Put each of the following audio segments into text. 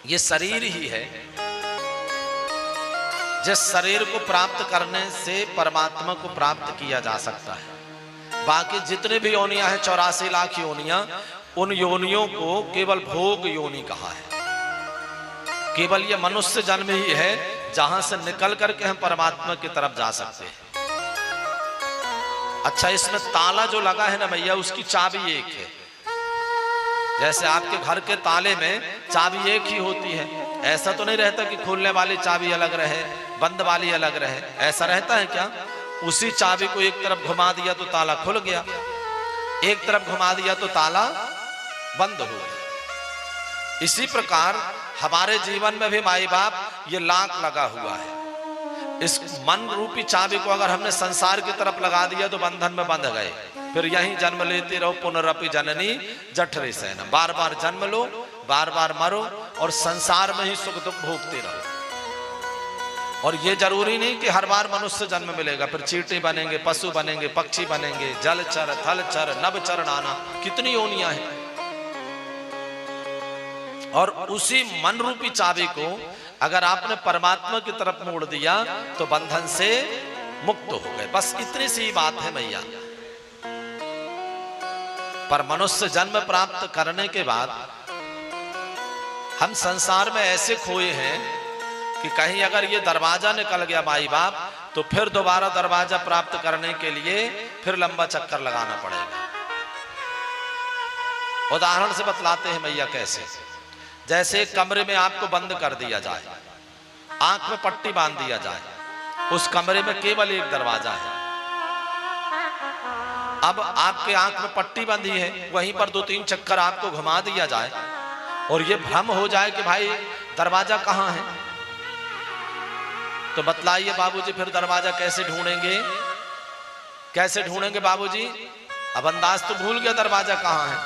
ये शरीर ही है। जिस शरीर को प्राप्त करने से परमात्मा को प्राप्त किया जा सकता है। बाकी जितने भी योनियां हैं 84 लाख योनियां, उन योनियों को केवल भोग योनि कहा है। केवल ये मनुष्य जन्म ही है जहां से निकल करके हम परमात्मा की तरफ जा सकते हैं। अच्छा, इसमें ताला जो लगा है ना भैया, उसकी चाबी एक है। जैसे आपके घर के ताले में चाबी एक ही होती है, ऐसा तो नहीं रहता कि खोलने वाली चाबी अलग रहे, बंद वाली अलग रहे, ऐसा रहता है क्या? उसी चाबी को एक तरफ घुमा दिया तो ताला खुल गया, एक तरफ घुमा दिया तो ताला बंद हो गया। इसी प्रकार हमारे जीवन में भी माई बाप ये लाक लगा हुआ है। इस मन रूपी चाबी को अगर हमने संसार की तरफ लगा दिया तो बंधन में बंध गए, फिर यहीं जन्म लेते रहो, पुनरपि जननी जठरे सहना। बार बार जन्म लो, बार बार मरो और संसार में ही सुख दुख भोगते रहो। और ये जरूरी नहीं कि हर बार मनुष्य जन्म मिलेगा, फिर चींटी बनेंगे, पशु बनेंगे, पक्षी बनेंगे, जलचर, थलचर, नभचर, नाना, कितनी योनियां हैं। और उसी मन रूपी चाबी को अगर आपने परमात्मा की तरफ मोड़ दिया तो बंधन से मुक्त हो गए। बस इतनी सी बात है भैया। पर मनुष्य जन्म प्राप्त करने के बाद हम संसार में ऐसे खोए हैं कि कहीं अगर ये दरवाजा निकल गया माई बाप, तो फिर दोबारा दरवाजा प्राप्त करने के लिए फिर लंबा चक्कर लगाना पड़ेगा। उदाहरण से बतलाते हैं भैया कैसे। जैसे एक कमरे में आपको बंद कर दिया जाए, आंख में पट्टी बांध दिया जाए, उस कमरे में केवल एक दरवाजा है। अब आपके आंख में पट्टी बंधी है, वहीं पर 2-3 चक्कर आपको घुमा दिया जाए और ये भ्रम हो जाए कि भाई दरवाजा कहां है, तो बतलाइए बाबूजी फिर दरवाजा कैसे ढूंढेंगे? कैसे ढूंढेंगे बाबूजी? अब अंदाज तो भूल गया दरवाजा कहां है।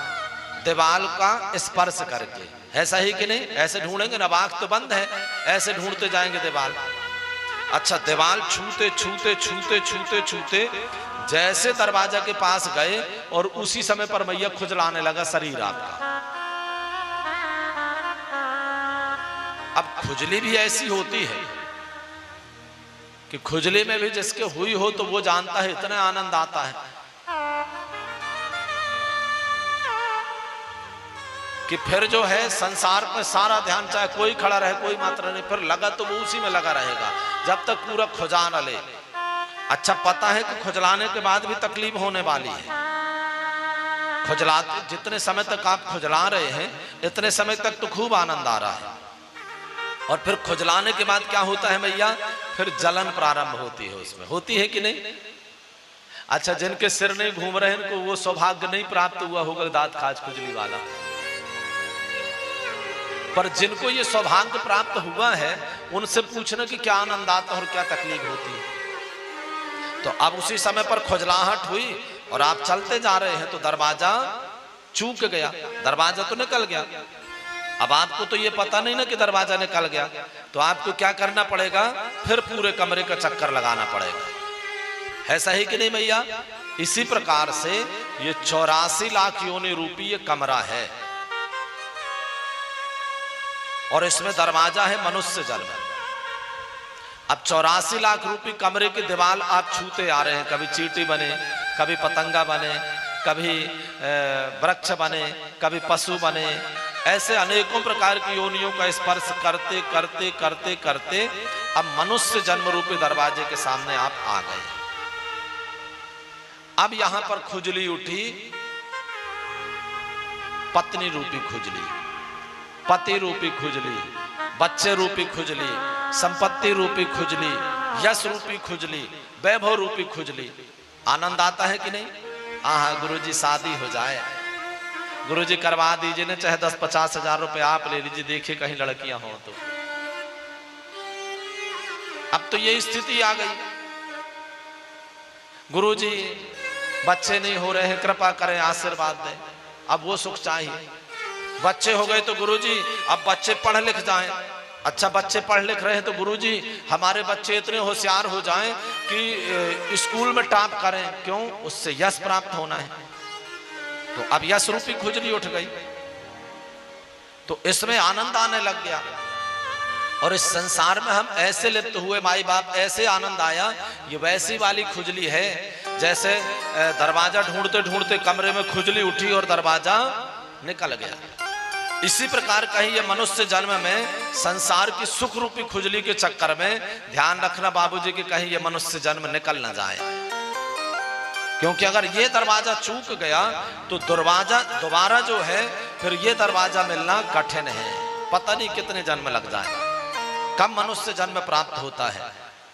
दीवाल का स्पर्श करके, ऐसा ही कि नहीं? ऐसे ढूंढेंगे ना, आंख तो बंद है, ऐसे ढूंढते जाएंगे दीवाल। अच्छा, दीवाल छूते छूते छूते छूते छूते जैसे दरवाजा के पास गए और उसी समय पर मैया खुजलाने लगा शरीर आपका। अब खुजली भी ऐसी होती है कि खुजली में भी जिसके हुई हो तो वो जानता है, इतना आनंद आता है कि फिर जो है संसार में सारा ध्यान, चाहे कोई खड़ा रहे कोई मात्रा नहीं, फिर लगा तो वो उसी में लगा रहेगा जब तक पूरा खुजा न ले। अच्छा, पता है कि खुजलाने के बाद भी तकलीफ होने वाली है। खुजलाते जितने समय तक आप खुजला रहे हैं इतने समय तक तो खूब आनंद आ रहा है, और फिर खुजलाने के बाद क्या होता है भैया? फिर जलन प्रारंभ होती है, उसमें होती है कि नहीं? अच्छा, जिनके सिर नहीं घूम रहे हैं उनको वो सौभाग्य नहीं प्राप्त हुआ होगा दांत खाज खुजली वाला, पर जिनको ये सौभाग्य प्राप्त हुआ है उनसे पूछना कि क्या आनंद आता है और क्या तकलीफ होती है। तो अब उसी समय पर खुजलाहट हुई और आप चलते जा रहे हैं तो दरवाजा चूक गया, दरवाजा तो निकल गया। अब आपको तो ये पता नहीं ना कि दरवाजा निकल गया, तो आपको क्या करना पड़ेगा? फिर पूरे कमरे का चक्कर लगाना पड़ेगा। ऐसा ही कि नहीं भैया? इसी प्रकार से ये 84 लाख योनि रूपी ये कमरा है और इसमें दरवाजा है मनुष्य जन्म। अब 84 लाख रूपी कमरे की दीवार आप छूते आ रहे हैं, कभी चींटी बने, कभी पतंगा बने, कभी वृक्ष बने, कभी पशु बने, ऐसे अनेकों प्रकार की योनियों का स्पर्श करते करते करते करते अब मनुष्य जन्म रूपी दरवाजे के सामने आप आ गए। अब यहां पर खुजली उठी, पत्नी रूपी खुजली, पति रूपी खुजली, बच्चे रूपी खुजली, संपत्ति रूपी खुजली, यश रूपी खुजली, वैभव रूपी खुजली। आनंद आता है कि नहीं? हाँ, गुरुजी शादी हो जाए, गुरुजी करवा दीजिए ना, चाहे 10-50 हजार रुपए आप ले लीजिए, देखिए कहीं लड़कियां हो तो। अब तो ये स्थिति आ गई, गुरुजी बच्चे नहीं हो रहे हैं, कृपा करें, आशीर्वाद दें। अब वो सुख चाहिए। बच्चे हो गए तो गुरुजी अब बच्चे पढ़ लिख जाएं। अच्छा, बच्चे पढ़ लिख रहे हैं तो गुरुजी हमारे बच्चे इतने होशियार हो जाएं कि स्कूल में टॉप करें, क्यों? उससे यश प्राप्त होना है। तो अब यश रूपी खुजली उठ गई। तो इसमें आनंद आने लग गया। और इस संसार में हम ऐसे लिप्त हुए माई बाप, ऐसे आनंद आया, ये वैसी वाली खुजली है जैसे दरवाजा ढूंढते ढूंढते कमरे में खुजली उठी और दरवाजा निकल गया। इसी प्रकार कहीं ये मनुष्य जन्म में संसार की सुख रूपी खुजली के चक्कर में ध्यान रखना बाबूजी कि कहीं ये मनुष्य जन्म निकल न जाए, क्योंकि अगर ये दरवाजा चूक गया तो दरवाजा दोबारा जो है फिर ये दरवाजा मिलना कठिन है। पता नहीं कितने जन्म लग जाए, कब मनुष्य जन्म प्राप्त होता है।